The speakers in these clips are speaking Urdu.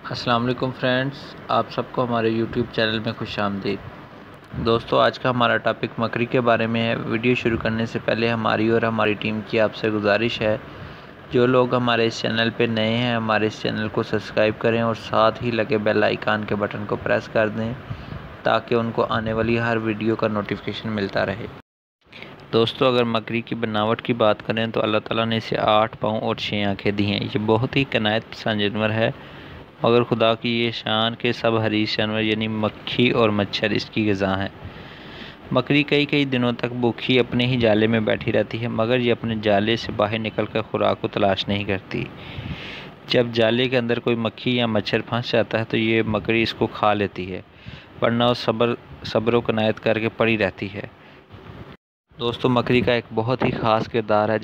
السلام علیکم فرینڈز، آپ سب کو ہمارے یوٹیوب چینل میں خوش آمدید۔ دوستو، آج کا ہمارا ٹاپک مکری کے بارے میں ہے۔ ویڈیو شروع کرنے سے پہلے ہماری اور ہماری ٹیم کی آپ سے گزارش ہے، جو لوگ ہمارے اس چینل پہ نئے ہیں ہمارے اس چینل کو سبسکرائب کریں اور ساتھ ہی لگے بیل آئیکن کے بٹن کو پریس کر دیں تاکہ ان کو آنے والی ہر ویڈیو کا نوٹیفیکیشن ملتا رہے۔ دوستو، اگر مکری کی بناوٹ کی بات کریں تو اللہ تعالیٰ نے اسے 8 پاؤں اور 6 آنکھیں دی ہیں۔ یہ بہت ہی عنایت پسند جانور ہے، مگر خدا کی یہ شان کہ سب حریص جانور یعنی مکھی اور مچھر اس کی غذا ہیں۔ مکری کئی دنوں تک بھوکی اپنے ہی جالے میں بیٹھی رہتی ہے، مگر یہ اپنے جالے سے باہر نکل کر خوراک کو تلاش نہیں کرتی۔ جب جالے کے اندر کوئی مکھی یا مچھر پھنس جاتا ہے تو یہ مکری اس کو کھا لیتی ہے، ورنہ وہ صبر و عنایت کر کے پڑی رہتی ہے۔ دوستو، مکری کا ایک بہت ہی خاص کردار ہے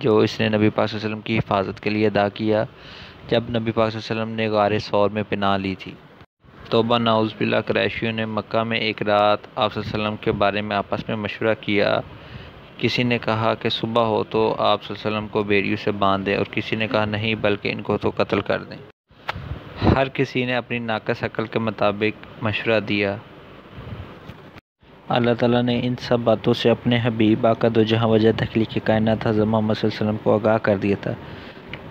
جو اس نے نبی پاک صلی اللہ علیہ وسلم کی حفاظت کے لیے ادا کیا جب نبی پاک صلی اللہ علیہ وسلم نے غار ثور میں پناہ لی تھی۔ توبہ نعوذ باللہ، قریشیوں نے مکہ میں ایک رات آپ صلی اللہ علیہ وسلم کے بارے میں آپس میں مشورہ کیا۔ کسی نے کہا کہ صبح ہو تو آپ صلی اللہ علیہ وسلم کو بیڑیوں سے باندھ دیں، اور کسی نے کہا نہیں بلکہ ان کو تو قتل کر دیں۔ ہر کسی نے اپنی ناقص عقل کے مطابق مشورہ دیا۔ اللہ تعالیٰ نے ان سب باتوں سے اپنے حبیب آقا دو جہاں وجہ تخلیق کائنات حضرت محمد صلی اللہ علیہ وسلم کو آگاہ کر دیا تھا۔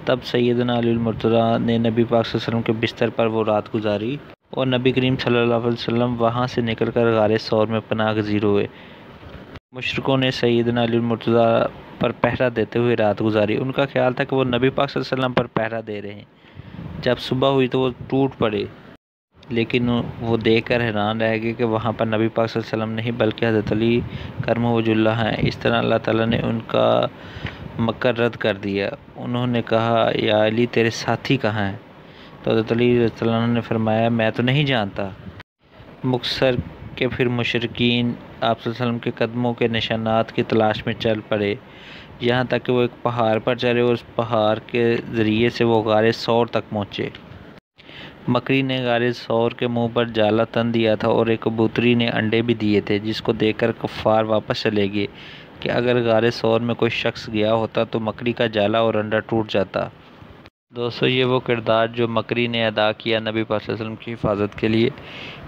تب سیدنا علی المرتضیٰ نے نبی پاک صلی اللہ علیہ وسلم کے بستر پر وہ رات گزاری اور نبی کریم صلی اللہ علیہ وسلم وہاں سے نکل کر غار ثور میں پناہ گزیر ہوئے۔ مشرکوں نے سیدنا علی المرتضیٰ پر پہرہ دیتے ہوئے رات گزاری۔ ان کا خیال تھا کہ وہ نبی پاک صلی اللہ علیہ وسلم پر پہرہ دے رہے ہیں۔ جب صبح ہوئی تو وہ ٹوٹ پڑے، لیکن وہ دیکھ کر حیران رہ گئے کہ وہاں پر نبی پاک صلی اللہ علیہ وسلم نہیں بلکہ حضرت علی کرم وجہ اللہ ہیں۔ اس طرح اللہ تعالیٰ نے ان کا مکر رد کر دیا۔ انہوں نے کہا، یا علی تیرے ساتھی کہاں ہیں؟ تو حضرت علی رضی اللہ عنہ نے فرمایا، میں تو نہیں جانتا۔ مکثر کے پھر مشرکین آپ صلی اللہ علیہ وسلم کے قدموں کے نشانات کی تلاش میں چل پڑے، یہاں تک کہ وہ ایک پہاڑ پر چڑھے اور اس پہاڑ کے ذریعے سے وہ غار ثور تک پہنچے۔ مکری نے غار ثور کے منہ پر جالا تن دیا تھا اور ایک کبوتری نے انڈے بھی دیے تھے، جس کو دیکھ کر کفار واپس چلے گئے کہ اگر غار ثور میں کوئی شخص گیا ہوتا تو مکری کا جالا اور انڈا ٹوٹ جاتا۔ دوستو، یہ وہ کردار جو مکری نے ادا کیا نبی پاک صلی اللہ علیہ وسلم کی حفاظت کے لیے۔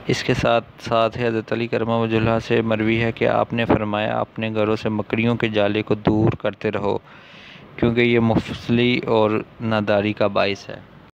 اس کے ساتھ ساتھ حضرت علی کرم وجہ اللہ سے مروی ہے کہ آپ نے فرمایا، اپنے گھروں سے مکریوں کے جالے کو دور کرتے رہو، کیونکہ یہ مفلسی اور ناداری کا باعث ہے۔